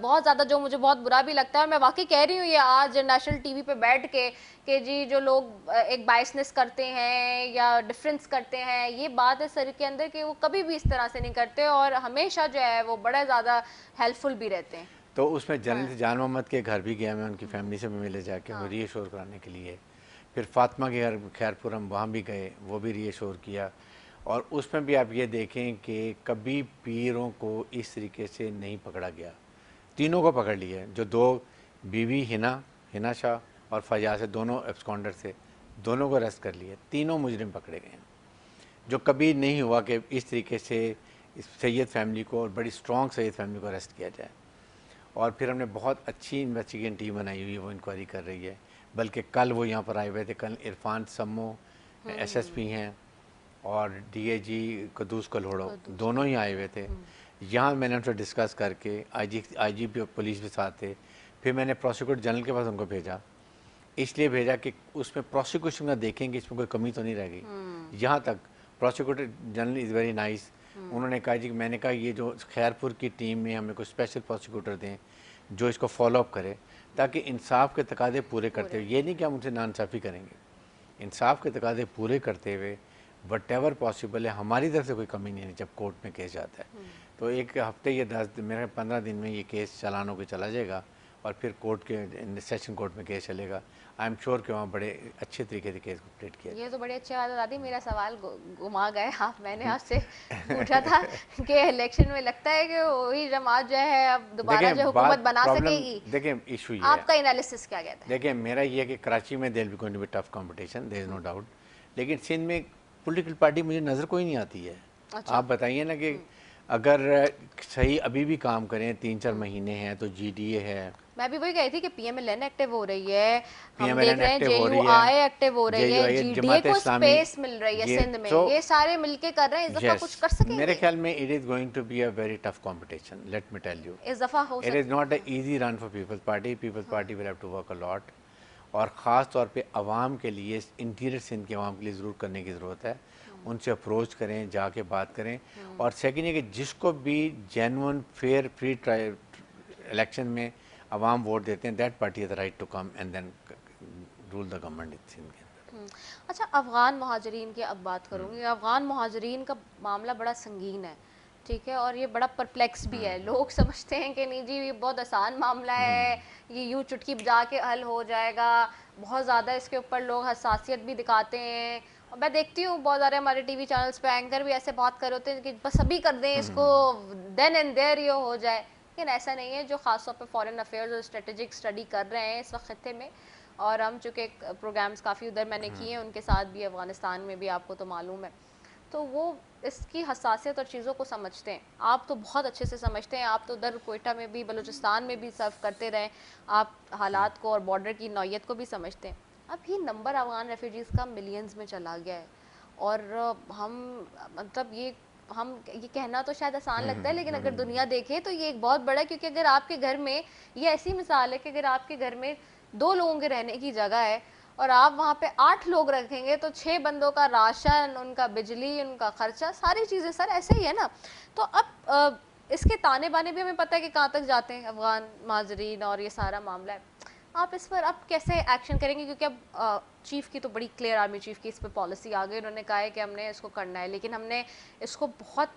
बहुत ज़्यादा, जो मुझे बहुत बुरा भी लगता है, और मैं वाकई कह रही हूँ ये आज नेशनल टीवी पे बैठ के, कि जी जो लोग एक बायसनेस करते हैं या डिफरेंस करते हैं, ये बात है सर के अंदर कि वो कभी भी इस तरह से नहीं करते, और हमेशा जो है वो बड़ा ज़्यादा हेल्पफुल भी रहते हैं। तो उसमें जर्नलिस्ट जान मोहम्मद के घर भी गया मैं, उनकी फैमिली से भी मिले जाके, वो हाँ। रीअश्योर कराने के लिए। फिर फातिमा के घर खैरपुर हम वहाँ भी गए, वो भी रीअश्योर किया। और उसमें भी आप ये देखें कि कभी पीरों को इस तरीके से नहीं पकड़ा गया। तीनों को पकड़ लिया, जो दो बीवी हिना शाह और फयाज से, दोनों एब्सकॉन्डर थे, दोनों को अरेस्ट कर लिया। तीनों मुजरिम पकड़े गए हैं, जो कभी नहीं हुआ कि इस तरीके से इस सैयद फैमिली को, और बड़ी स्ट्रॉन्ग सैयद फैमिली को अरेस्ट किया जाए। और फिर हमने बहुत अच्छी इन्वेस्टिगेशन टीम बनाई हुई है, वो इंक्वायरी कर रही है। बल्कि कल वो यहाँ पर आए हुए थे, कल इरफान सम्मो एसएसपी हैं और डीएजी कदूस कल्होड़ो, दोनों ही आए हुए थे। यहाँ मैंने उनसे डिस्कस करके, आईजीपी और पुलिस भी साथ थे। फिर मैंने प्रोसिक्यूटर जनरल के पास उनको भेजा, इसलिए भेजा कि उसमें प्रोसिक्यूशन का देखेंगे इसमें कोई कमी तो नहीं रह गई। यहाँ तक prosecutor general is very nice. उन्होंने कहा जी, मैंने कहा ये जो खैरपुर की टीम में हमें कोई स्पेशल प्रोसिक्यूटर दें जो इसको फॉलोअप करे, ताकि इंसाफ के तकादे पूरे करते हुए, ये नहीं कि हम उनसे नाइंसाफ़ी करेंगे, इंसाफ के तकादे पूरे करते हुए वट एवर पॉसिबल है, हमारी तरफ से कोई कमी नहीं है जब कोर्ट में केस जाता है। तो एक हफ्ते या 10 दिन, मेरे 15 दिन में ये केस चालान होकर चला जाएगा, और फिर कोर्ट के सेशन कोर्ट में केस चलेगा। आई एम श्योर कि वहाँ बड़े अच्छे तरीके से केस को प्लेट किया ये तो बड़ी अच्छी बात बता दी, मेरा सवाल घुमा गए आप। मैंने आपसे पूछा था कि इलेक्शन में लगता है कि वही जमात जो है अब दोबारा जो हुकूमत बना सकेगी। देखिए इशू ये आपका एनालिसिस क्या कहता है? देखिए मेरा ये है कि कराची में there will be going to be tough competition, there is no doubt, लेकिन सिंध में पॉलिटिकल पार्टी मुझे नज़र कोई नहीं आती है। अच्छा। आप बताइए ना कि अगर सही अभी भी काम करें, 3-4 महीने हैं तो GDA है। मैं भी वही कही थी कि PMLN एक्टिव हो रही है, हम PMLN देख रहे हैं एक्टिव हो रही है, JUI एक्टिव हो रही है, JUI, GDA जमात को इस्लामी, स्पेस मिल रही है सिंध में, तो ये सारे मिलके कर रहे हैं। इस दफा yes, कुछ कर सकेंगे? मेरे ख्याल में it is going to be a very tough competition, let me tell you. इस दफा हो it is not a easy run for Peoples Party will have to work a lot, और ख़ास तौर पे अवाम के लिए, इंटीरियर सिंध के अवाम के लिए ज़रूर करने की ज़रूरत है। उनसे अप्रोच करें, जाके बात करें, और सेकेंड है कि जिसको भी जेन्युइन फेयर फ्री इलेक्शन में अवाम वोट देते हैं, that party has the right to come and then rule the government in Sindh के अंदर। अच्छा, अफ़गान महाजरीन की अब बात करूँगी। अफ़गान महाजरीन का मामला बड़ा संगीन है, ठीक है, और ये बड़ा परप्लेक्स भी है। लोग समझते हैं कि नहीं जी ये बहुत आसान मामला है, ये यूँ चुटकी बजा के हल हो जाएगा। बहुत ज़्यादा इसके ऊपर लोग हसासियत भी दिखाते हैं, और मैं देखती हूँ बहुत सारे हमारे TV चैनल्स पे एंकर भी ऐसे बात कर होते हैं कि बस अभी कर दें इसको, देन एंड देयर ये हो जाए। लेकिन ऐसा नहीं है। जो ख़ासतौर पे फॉरेन अफेयर्स और स्ट्रेटेजिक स्टडी कर रहे हैं इस वक्त खत्ते में, और हम चूँकि प्रोग्राम्स काफ़ी उधर मैंने किए हैं उनके साथ भी, अफ़गानिस्तान में भी, आपको तो मालूम है, तो वो इसकी हसासियत और चीज़ों को समझते हैं। आप तो बहुत अच्छे से समझते हैं, आप तो उधर कोयटा में भी, बलूचिस्तान में भी सर्व करते रहे, आप हालात को और बॉर्डर की नौयत को भी समझते हैं। अभी नंबर अफ़गान रेफ्यूजीज़ का मिलियंस में चला गया है, और हम मतलब ये कहना तो शायद आसान लगता है, लेकिन अगर दुनिया देखे तो ये एक बहुत बड़ा है। क्योंकि अगर आपके घर में, ये ऐसी मिसाल है कि अगर आपके घर में 2 लोगों के रहने की जगह है और आप वहाँ पे 8 लोग रखेंगे, तो 6 बंदों का राशन, उनका बिजली, उनका खर्चा, सारी चीज़ें सर ऐसे ही है ना। तो अब इसके ताने बाने भी हमें पता है कि कहाँ तक जाते हैं अफ़गान महाजरीन, और ये सारा मामला है। आप इस पर अब कैसे एक्शन करेंगे? क्योंकि अब चीफ़ की तो बड़ी क्लियर, आर्मी चीफ़ की इस पर पॉलिसी आ गई। उन्होंने कहा है कि हमने इसको करना है, लेकिन हमने इसको बहुत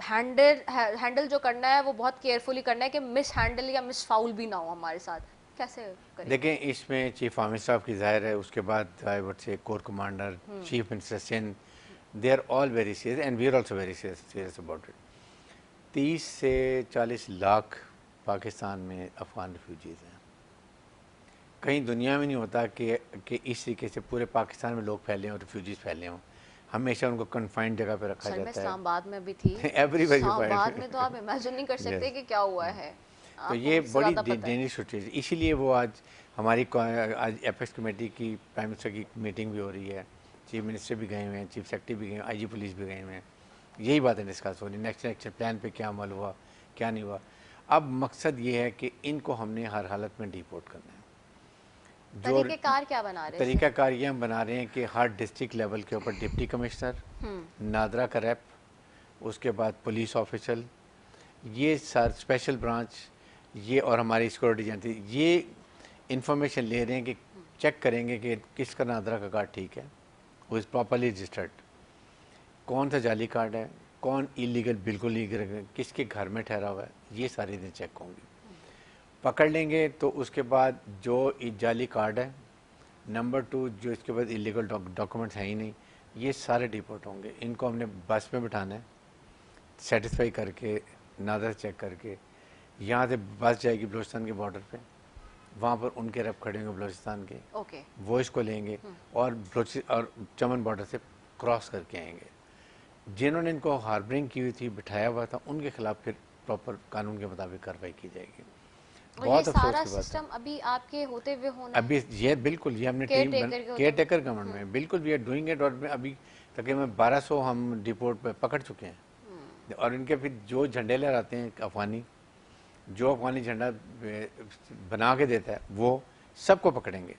हैंडल जो करना है वो बहुत केयरफुली करना है कि मिस हैंडल या मिस फाउल भी ना हो हमारे साथ। कैसे करें? देखें, इसमें चीफ आमिर साहब की ज़ाहिर है, उसके बाद I would say core commander, chief minister Sindh, they are all very serious and we are also very serious about it. 30 से 40 लाख पाकिस्तान में अफ़गान रिफ्यूजीज़ हैं। कहीं दुनिया में नहीं होता कि इस तरीके से पूरे पाकिस्तान में लोग फैले हों, रिफ्यूजीज़ फैले हों। हमेशा उनको कन्फाइंड जगह पे रखा जाता है। इस्लामाबाद में भी थी इस्लामाबाद में तो आप इमेजिन नहीं कर सकते कि क्या हुआ है। तो ये बड़ी डेंजरस सिचुएशन, इसीलिए वो आज हमारी आज एपेक्स कमेटी की प्राइम मिनिस्टर की मीटिंग भी हो रही है, चीफ मिनिस्टर भी गए हुए हैं, चीफ सेक्रेटरी भी गए, IG पुलिस भी गए हुए हैं। यही बातें डिस्कस हो रही, नेक्स्ट एक्शन प्लान पे क्या अमल हुआ, क्या नहीं हुआ। अब मकसद ये है कि इनको हमने हर हालत में डिपोर्ट करना है। तरीक़ेकार क्या बना रहे हैं? तरीक़ाकार ये हम बना रहे हैं कि हर डिस्ट्रिक्ट लेवल के ऊपर डिप्टी कमिश्नर, नादरा का रेप, उसके बाद पुलिस ऑफिसर, ये स्पेशल ब्रांच, ये और हमारी सिक्योरिटी एजेंसी, ये इंफॉर्मेशन ले रहे हैं कि चेक करेंगे कि किसका नादरा का कार्ड ठीक है, वो इज़ प्रॉपरली रजिस्टर्ड, कौन सा जाली कार्ड है, कौन इलीगल बिल्कुल लीगल, किसके घर में ठहरा हुआ है, ये सारी चीज़ें चेक होंगी। पकड़ लेंगे तो उसके बाद जो जाली कार्ड है, नंबर 2 जो इसके बाद इलीगल डॉक्यूमेंट्स हैं ही नहीं, ये सारे डिपोर्ट होंगे। इनको हमने बस में बिठाना है, सेटिस्फाई करके, नादर चेक करके, यहाँ से बस जाएगी बलूचिस्तान के बॉर्डर पे, वहाँ पर उनके रब खड़े होंगे बलूचिस्तान के, वो इसको लेंगे और चमन बॉर्डर से क्रॉस करके आएंगे। जिन्होंने इनको हार्बरिंग की हुई थी, बिठाया हुआ था, उनके खिलाफ फिर प्रॉपर कानून के मुताबिक कार्रवाई की जाएगी। बहुत अफसोस की बात है। अभी आपके होते हुए होना अभी ये बिल्कुल ये हमने टीम केयर टेकर गवर्नमेंट में बिल्कुल वी आर डूइंग इट, और अभी तकरीबन 1200 हम डिपोर्ट पे पकड़ चुके हैं। और इनके फिर जो झंडे लहराते हैं अफगानी, जो अफगानी झंडा बना के देता है, वो सबको पकड़ेंगे।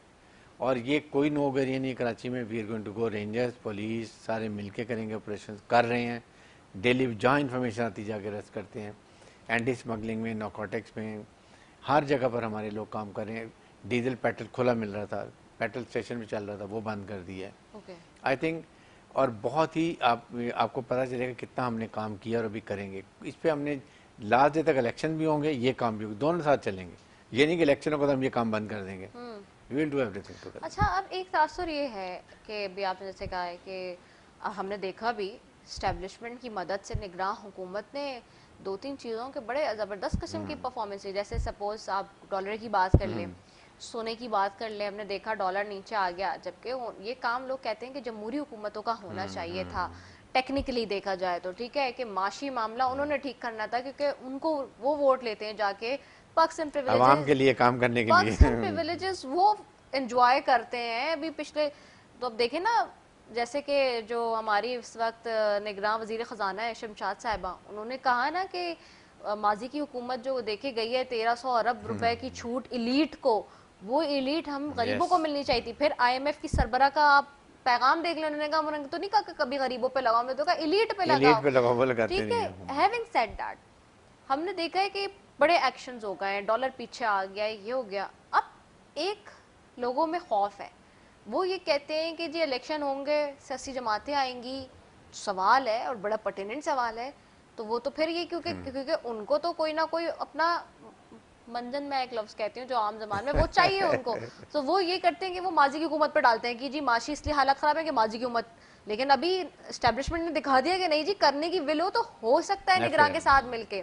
और ये कोई नो ये नहीं, कराची में we are going to go, rangers, police सारे मिलके करेंगे, ऑपरेशन कर रहे हैं डेली, जहाँ इन्फॉर्मेशन आती जाके अरेस्ट करते हैं। एंटी स्मगलिंग में, नारकोटिक्स में, हर जगह पर हमारे लोग काम कर रहे हैं। डीजल पेट्रोल खुला मिल रहा था, पेट्रोल स्टेशन भी चल रहा था, वो बंद कर दिया है। आई थिंक और बहुत ही आपको पता चलेगा कितना हमने काम किया और अभी करेंगे। इस पर हमने लास्ट डे तक इलेक्शन भी होंगे, ये काम भी होंगे, दोनों साथ चलेंगे। ये नहीं कि इलेक्शन होगा तो हम ये काम बंद कर देंगे, we will do everything to. अच्छा, अब एक तासुर ये है कि अभी आपने जैसे कहा है कि हमने देखा भी स्टैब्लिशमेंट की मदद से निगरान हुकूमत ने 2-3 चीज़ों के बड़े ज़बरदस्त किस्म की परफॉर्मेंस है। जैसे सपोज आप डॉलर की बात कर लें, सोने की बात कर लें, हमने देखा डॉलर नीचे आ गया, जबकि ये काम लोग कहते हैं कि जमहूरी हुकूमतों का होना चाहिए था। टेक्निकली देखा जाए तो ठीक है कि माशी मामला उन्होंने ठीक करना था, क्योंकि उनको वो वोट लेते हैं जाके पर्क्स एंड आवाम के प्रिविलेजेस, लिए काम करने के पर्क्स एंड लिए। प्रिविलेजेस वो एंजॉय करते हैं। अभी पिछले तो अब देखें ना, जैसे कि जो हमारी इस वक्त निगरान वजीर ख़जाना है शमशाद साहिबा, उन्होंने कहा ना कि माजी की हुकूमत जो देखी गई है 1300 अरब रुपए की छूट इलीट को, वो इलीट हम गरीबों को मिलनी चाहिए थी। फिर IMF की सरबरा का आप पैगाम देख लें, उन्होंने कहा, उन्होंने तो नहीं कहा कि कभी गरीबों पे लगाओ, मैं तो कहा इलीट पे एलीट लगाओ। पे लगाओ, वो लगाते ठीक नहीं है, है। हैविंग सेड दैट, हमने देखा है कि बड़े एक्शंस हो गए हैं, डॉलर पीछे आ गया, ये हो गया। अब एक लोगों में खौफ है, वो ये कहते हैं कि जी इलेक्शन होंगे, सियासी जमातें आएंगी। सवाल है और बड़ा पर्टिनेंट सवाल है, तो वो तो फिर ये क्योंकि क्योंकि उनको तो कोई ना कोई अपना मंजन, मैं एक लफ्ज़ कहती हूँ जो आम जबान में वो चाहिए उनको, तो वो ये करते हैं कि वो माजी की हुकूमत पर डालते हैं कि जी माशी इसलिए हालत ख़राब है कि माजी की हुकूमत। लेकिन अभी एस्टेब्लिशमेंट ने दिखा दिया कि नहीं जी, करने की विल हो तो हो सकता है निगरान के साथ मिलके।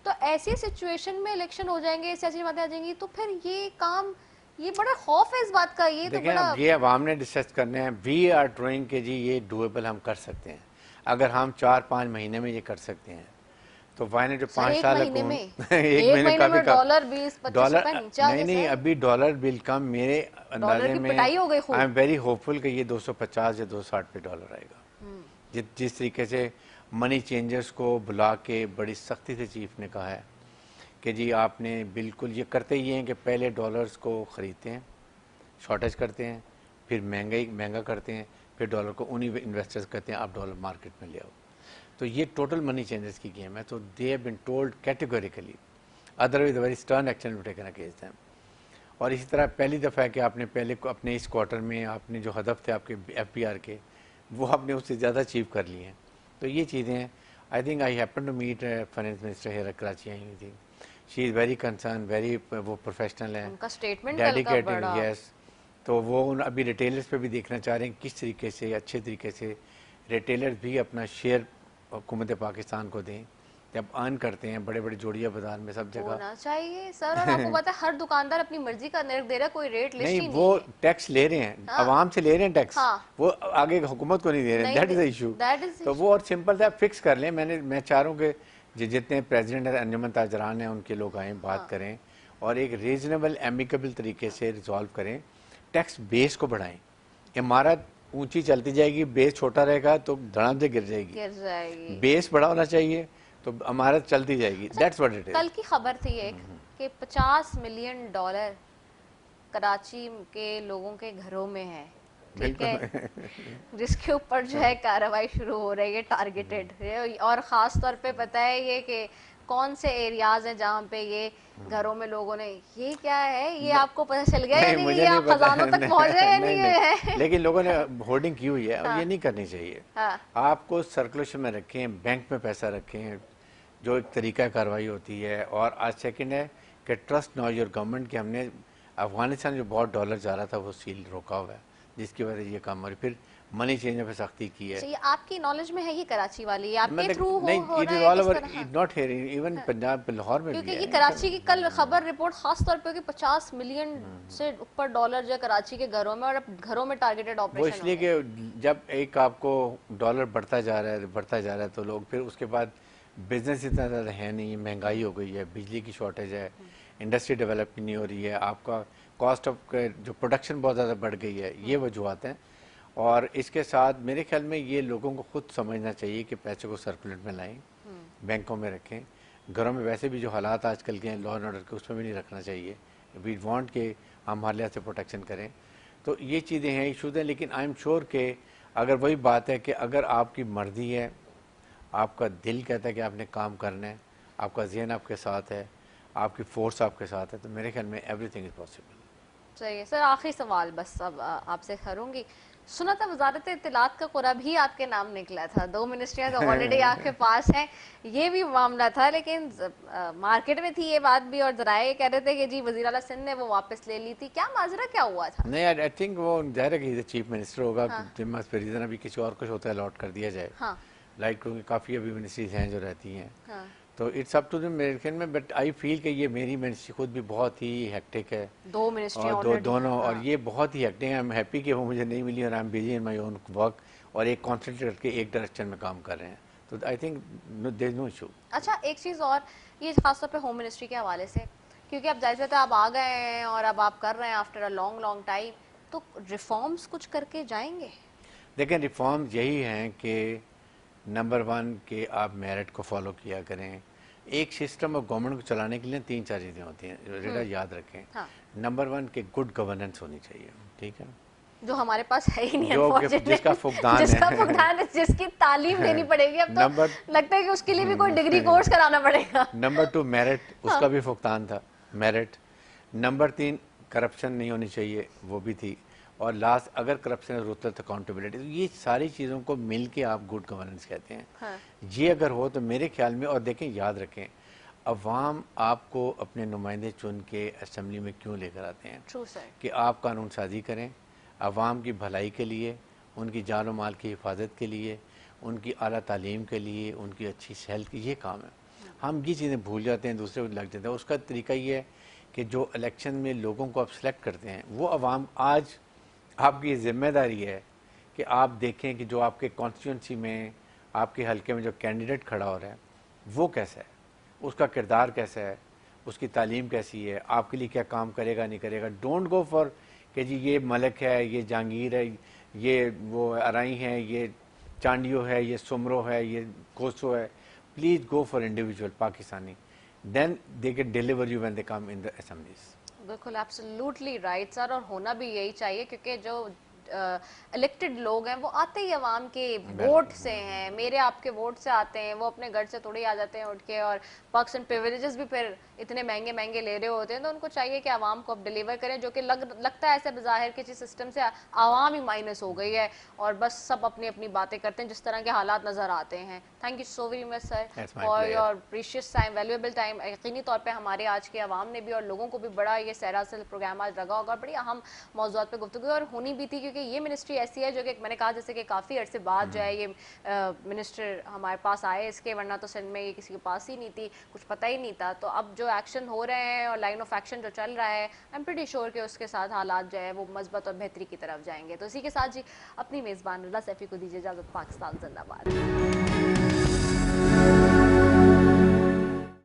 तो ऐसी सिचुएशन में इलेक्शन हो जाएंगे, सियासी जमातें आ जाएंगी, तो फिर ये काम, ये बड़ा खौफ है इस बात का। ये तो देखिए, बड़ा अब ये अवाम ने डिस्कस करने हैं। वी आर ट्राइंग के जी ये डूएबल हम कर सकते हैं। अगर हम 4-5 महीने में ये कर सकते हैं तो वाई जो सर 5 एक साल महीने में, एक एक महीने महीने काफी में डॉलर 20-25 डॉलर रुपए नीचे आ नहीं गया नहीं, सर। अभी डॉलर बिल कम मेरे डॉलर अंदाजे की में। पिटाई हो गई खूब। आई एम वेरी होपफुल कि ये 250 या 260 पे डॉलर आएगा। जिस तरीके से मनी चेंजर्स को बुला के बड़ी सख्ती से चीफ ने कहा है कि जी आपने बिल्कुल ये करते ही हैं कि पहले डॉलर्स को ख़रीदते हैं, शॉर्टेज करते हैं, फिर महंगा करते हैं, फिर डॉलर को उन्हीं इन्वेस्टर्स कहते हैं आप डॉलर मार्केट में ले आओ। तो ये टोटल मनी चेंजर्स की गेम है। तो they have been told categorically, otherwise very stern action will taken against them. और इसी तरह पहली दफ़ा है कि आपने पहले को अपने इस क्वार्टर में आपने जो हदफ थे आपके FPR के, वो आपने उससे ज़्यादा अचीव कर लिए हैं। तो ये चीज़ें हैं। I think I happen to meet finance minister here Karachi आई हुई थी। She is very concern, very वो प्रोफेशनल है, उनका स्टेटमेंट कल का डेडिकेटेड। बड़ा यस, तो वो अभी रिटेलर्स पे भी देखना चाह रहे हैं किस तरीके से अच्छे तरीके से रिटेलर्स भी अपना शेयर हुकूमत पाकिस्तान को दें। जब अर्न करते हैं बड़े बड़े जोड़िया बाजार में सब जगह होना चाहिए सर। और आपको पता है हर दुकानदार अपनी मर्जी का निर्ख दे रहा है, कोई रेट लिस्ट नहीं, ही वो नहीं है। टैक्स ले रहे हैं, हाँ। आवाम से ले रहे हैं टैक्स, हाँ। वो आगे हुकूमत को नहीं दे रहे हैं। That is the issue. That is तो वो और सिंपल सा फिक्स कर लें। मैं चाह रहा हूँ कि जितने प्रेसिडेंट अंजुमन ताजरान हैं उनके लोग आएँ, बात करें और एक रीजनेबल एमिकेबल तरीके से रिजॉल्व करें। टैक्स बेस को बढ़ाएं। इमारत ऊंची चलती जाएगी, बेस छोटा रहेगा तो धड़ाम से गिर जाएगी। बेस बड़ा होना चाहिए तो इमारत चलती जाएगी। That's what it is. कल की खबर थी एक कि $50 मिलियन कराची के लोगों के घरों में है, ठीक है, जिसके ऊपर जो है कार्रवाई शुरू हो रही है टारगेटेड। और ख़ास तौर पे पता है ये कि कौन से एरियाज हैं जहाँ पे ये घरों में लोगों ने, ये क्या है, ये आपको पता चल गया या नहीं, मुझे ये नहीं आप पता। खजानों तक पहुँच गए या नहीं है? लेकिन लोगों ने होर्डिंग की हुई है और ये नहीं करनी चाहिए। हाँ। आपको सर्कुलेशन में रखें, बैंक में पैसा रखें, जो एक तरीका कार्रवाई होती है। और आज सेकंड है कि ट्रस्ट नाउ योर गवर्नमेंट, कि हमने अफगानिस्तान जो बहुत डॉलर जा रहा था वो सील रोका हुआ है, जिसकी वजह से ये काम हो रही। फिर मनी चेंज पे सख्ती की है। ये आपकी नॉलेज में है, ये कराची वाली, ये आपके मतलब थ्रू हो नहीं, रहा इट इज है ऑल किस ओवर, तरह? Not here, even Punjab Lahore में क्योंकि भी ये है। कराची की कल खबर रिपोर्ट खास तौर पे कि 50 मिलियन से ऊपर डॉलर जो है कराची के घरों में, और अब घरों में टारगेटेड वो ऑपरेशन इसलिए कि जब एक आपको डॉलर बढ़ता जा रहा है तो लोग फिर उसके बाद बिजनेस इतना ज़्यादा है नहीं, महंगाई हो गई है, बिजली की शॉर्टेज है, इंडस्ट्री डेवलपमेंट नहीं हो रही है, आपका कॉस्ट ऑफ जो प्रोडक्शन बहुत ज़्यादा बढ़ गई है, ये वजूहत हैं। और इसके साथ मेरे ख्याल में ये लोगों को खुद समझना चाहिए कि पैसे को सर्कुलेट में लाएं, बैंकों में रखें। घरों में वैसे भी जो हालात आजकल के हैं लॉ एंड ऑर्डर के, उसमें भी नहीं रखना चाहिए। वी वांट के हम हर लिहाज से प्रोटेक्शन करें। तो ये चीज़ें हैं, इशूज़ हैं। लेकिन आई एम श्योर कि अगर वही बात है कि अगर आपकी मर्जी है, आपका दिल कहता है कि आपने काम करना है, आपका जहन आपके साथ है, आपकी फोर्स आपके साथ है, तो मेरे ख्याल में एवरीथिंग इज़ पॉसिबल। चाहिए। सर आखिरी सवाल बस अब आपसे करूँगी सुना था वजारत इत्तलात का कुरा भी आपके नाम निकला था, 2 मिनिस्ट्रियां तो ऑलरेडी आपके पास हैं, ये भी मामला था, लेकिन मार्केट में थी ये बात भी और जराए कह रहे थे कि जी वजीर आला सिंध ने वो वापस ले ली थी, क्या माजरा क्या हुआ था? नहीं, आई थिंक वो जाहिर है कि चीफ मिनिस्टर होगा, हाँ। जिम्मा पे रीज़न अभी किसी और कुछ होता है अलॉट कर दिया जाए, हाँ लाइक क्योंकि काफ़ी अभी मिनिस्ट्रीज हैं जो रहती हैं, हाँ, तो इट्स अप टू द मेरे ख्याल में, बट आई फील कि ये मेरी मिनिस्ट्री खुद भी बहुत ही हेक्टिक है 2 मिनिस्ट्रियां और ऑलरेडी, दोनों, और हाँ। ये बहुत ही हेक्टिक है। आई एम हैप्पी कि वो मुझे नहीं मिली और I am busy in my own work और एक कॉन्सेंट्रेट करके एक डायरेक्शन में काम कर रहे हैं, तो I think there is no issue. अच्छा एक चीज़ और, ये खासतौर पे होम मिनिस्ट्री के हवाले से, क्योंकि अब जाहिर सी आप आ गए हैं और अब आप कर रहे हैं after a long long time, तो रिफॉर्म्स कुछ करके जाएंगे? देखें, रिफॉर्म्स यही हैं कि नंबर 1 कि आप मेरिट को फॉलो किया करें। एक सिस्टम ऑफ गवर्नमेंट को चलाने के लिए 3-4 चीज़ें होती हैं, रेडा याद रखें। हाँ। नंबर 1 कि गुड गवर्नेंस होनी चाहिए, ठीक है, जो हमारे पास है ही नहीं, जो कि unfortunately। जिसका फुकदान जिसका है फुकदान है, जिसकी तालीम देनी पड़ेगी, अब तो नंबर लगता है कि उसके लिए भी कोई डिग्री कोर्स कराना पड़ेगा। नंबर 2 मेरिट, उसका भी भुगतान था, मेरिट। नंबर 3 करप्शन नहीं होनी चाहिए, वो भी थी। और लास्ट, अगर करप्शन है तो अकाउंटेबिलिटी। तो ये सारी चीज़ों को मिल के आप गुड गवर्नेंस कहते हैं। हाँ। ये अगर हो तो मेरे ख्याल में, और देखें याद रखें, अवाम आपको अपने नुमाइंदे चुन के असम्बली में क्यों लेकर आते हैं? True sir. कि आप कानून साजी करें अवाम की भलाई के लिए, उनकी जान और माल की हिफाजत के लिए, उनकी आला तालीम के लिए, उनकी अच्छी सेहत की, ये काम है। हम ये चीज़ें भूल जाते हैं, दूसरे को लग जाते हैं। उसका तरीका ये है कि जो इलेक्शन में लोगों को आप सेलेक्ट करते हैं, वो अवाम, आज आपकी ये जिम्मेदारी है कि आप देखें कि जो आपके कॉन्स्टिट्यूंसी में, आपके हलके में जो कैंडिडेट खड़ा हो रहा है वो कैसा है, उसका किरदार कैसा है, उसकी तालीम कैसी है, आपके लिए क्या काम करेगा नहीं करेगा। डोंट गो फॉर कि जी ये मलक है, ये जहांगीर है, ये वो अराई है, ये चांडियो है, ये सुमरो है, ये कोसो है। Please go for individual Pakistani, then they can deliver you when they come in the assemblies. बिल्कुल एब्सोल्युटली राइट सर, और होना भी यही चाहिए, क्योंकि जो इलेक्टेड लोग हैं वो आते ही अवाम के वोट से हैं, मेरे आपके वोट से आते हैं, वो अपने घर से थोड़ी आ जाते हैं उठ के, और पर्क्स एंड प्रिविलेजेस भी फिर इतने महंगे महंगे ले रहे होते हैं, तो उनको चाहिए कि आवाम को अब डिलीवर करें, जो कि लगता है ऐसे बज़ाहिर किसी सिस्टम से आवाम ही माइनस हो गई है और बस सब अपनी अपनी बातें करते हैं, जिस तरह के हालात नज़र आते हैं। Thank you so very much sir for your precious time, valuable time. यकीनी तौर पे हमारे आज के आवाम ने भी और लोगों को भी बड़ा ये सहरा से प्रोग्राम आज लगा होगा, बड़ी अहम मौज़ूआत पे गुफ्तगू और होनी भी थी, क्योंकि ये मिनिस्ट्री ऐसी है जो कि मैंने कहा जैसे कि काफ़ी अर्से बाद जो है ये मिनिस्टर हमारे पास आए, इसके वरना तो सिंध में ये किसी के पास ही नहीं थी, कुछ पता ही नहीं था। तो अब जो एक्शन हो रहे हैं और लाइन ऑफ एक्शन जो चल रहा है, आई एम प्रीटी श्योर कि उसके साथ हालात जो है वो मस्बत और बेहतरी की तरफ जाएंगे। तो इसी के साथ जी अपनी मेज़बान रिदा सैफी को दीजिए इजाज़त। पाकिस्तान जिंदाबाद।